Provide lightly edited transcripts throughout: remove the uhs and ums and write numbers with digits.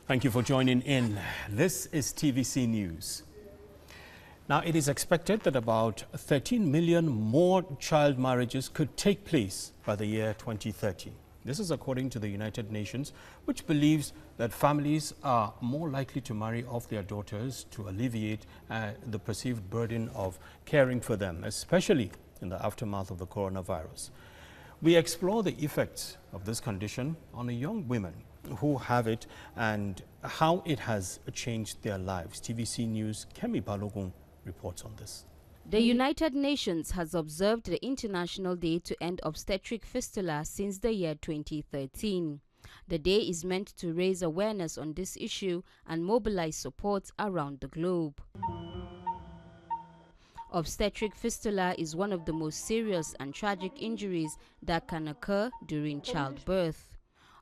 Thank you for joining in. This is TVC News. Now, it is expected that about 13 million more child marriages could take place by the year 2030. This is according to the United Nations, which believes that families are more likely to marry off their daughters to alleviate the perceived burden of caring for them, especially in the aftermath of the coronavirus. We explore the effects of this condition on the young women who have it and how it has changed their lives. TVC News' Kemi Balogun reports on this. The United Nations has observed the International Day to End Obstetric Fistula since the year 2013. The day is meant to raise awareness on this issue and mobilize support around the globe. Obstetric fistula is one of the most serious and tragic injuries that can occur during childbirth.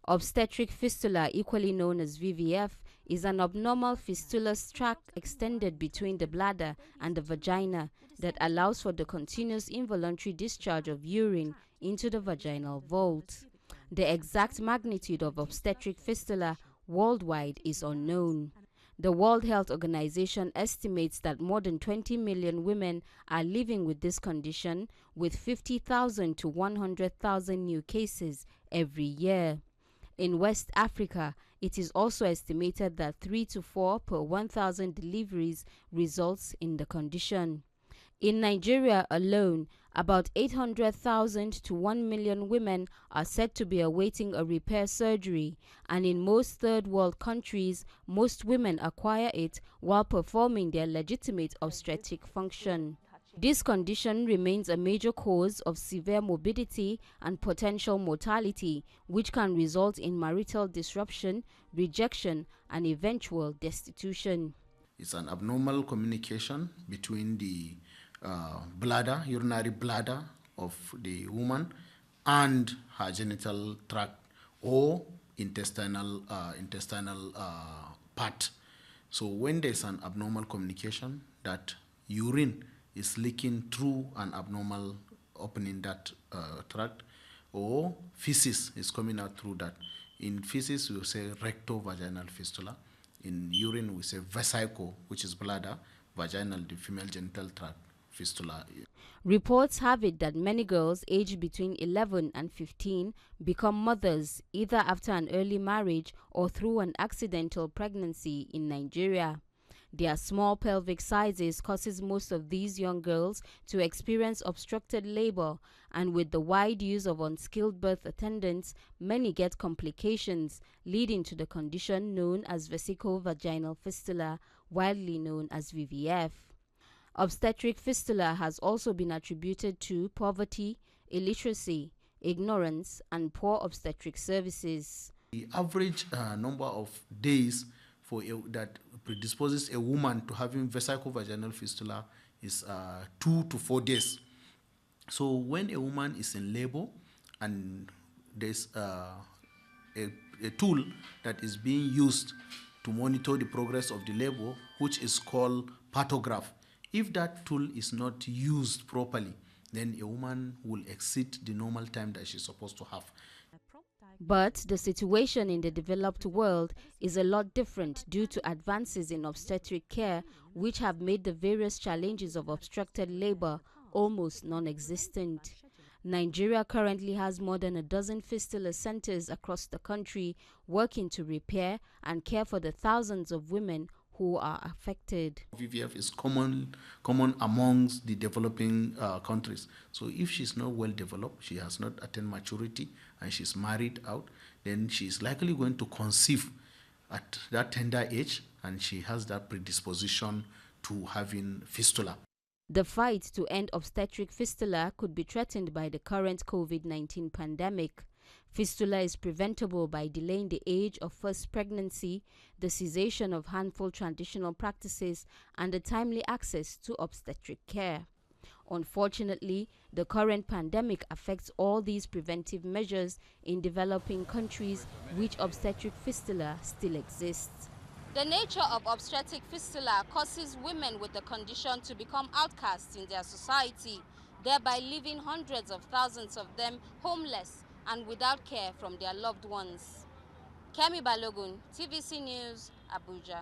Obstetric fistula, equally known as VVF, is an abnormal fistulous tract extended between the bladder and the vagina that allows for the continuous involuntary discharge of urine into the vaginal vault. The exact magnitude of obstetric fistula worldwide is unknown. The World Health Organization estimates that more than 20 million women are living with this condition, with 50,000 to 100,000 new cases every year. In West Africa, it is also estimated that 3 to 4 per 1,000 deliveries results in the condition. In Nigeria alone, about 800,000 to 1 million women are said to be awaiting a repair surgery, and in most third world countries, most women acquire it while performing their legitimate obstetric function. This condition remains a major cause of severe morbidity and potential mortality, which can result in marital disruption, rejection, and eventual destitution. It's an abnormal communication between the urinary bladder of the woman and her genital tract or intestinal part. So when there's an abnormal communication, that urine is leaking through an abnormal opening that tract, or feces is coming out through that. In feces, we say recto-vaginal fistula. In urine, we say vesicle, which is bladder, vaginal, the female genital tract, fistula. Reports have it that many girls aged between 11 and 15 become mothers either after an early marriage or through an accidental pregnancy in Nigeria. Their small pelvic sizes causes most of these young girls to experience obstructed labor, and with the wide use of unskilled birth attendants, many get complications, leading to the condition known as vesico-vaginal fistula, widely known as VVF. Obstetric fistula has also been attributed to poverty, illiteracy, ignorance, and poor obstetric services. The average number of days that predisposes a woman to having vesico-vaginal fistula is 2 to 4 days. So when a woman is in labor and there's a tool that is being used to monitor the progress of the labor, which is called pathograph, if that tool is not used properly, then a woman will exceed the normal time that she's supposed to have. But the situation in the developed world is a lot different due to advances in obstetric care, which have made the various challenges of obstructed labor almost non-existent. Nigeria currently has more than a dozen fistula centers across the country working to repair and care for the thousands of women who are affected. VVF is common amongst the developing countries. So if she's not well developed, she has not attained maturity, and she's married out, then she's likely going to conceive at that tender age, and she has that predisposition to having fistula. The fight to end obstetric fistula could be threatened by the current COVID-19 pandemic. Fistula is preventable by delaying the age of first pregnancy, the cessation of harmful traditional practices, and the timely access to obstetric care. Unfortunately, the current pandemic affects all these preventive measures in developing countries which obstetric fistula still exists. The nature of obstetric fistula causes women with the condition to become outcasts in their society, thereby leaving hundreds of thousands of them homeless and without care from their loved ones. Kemi Balogun, TVC News, Abuja.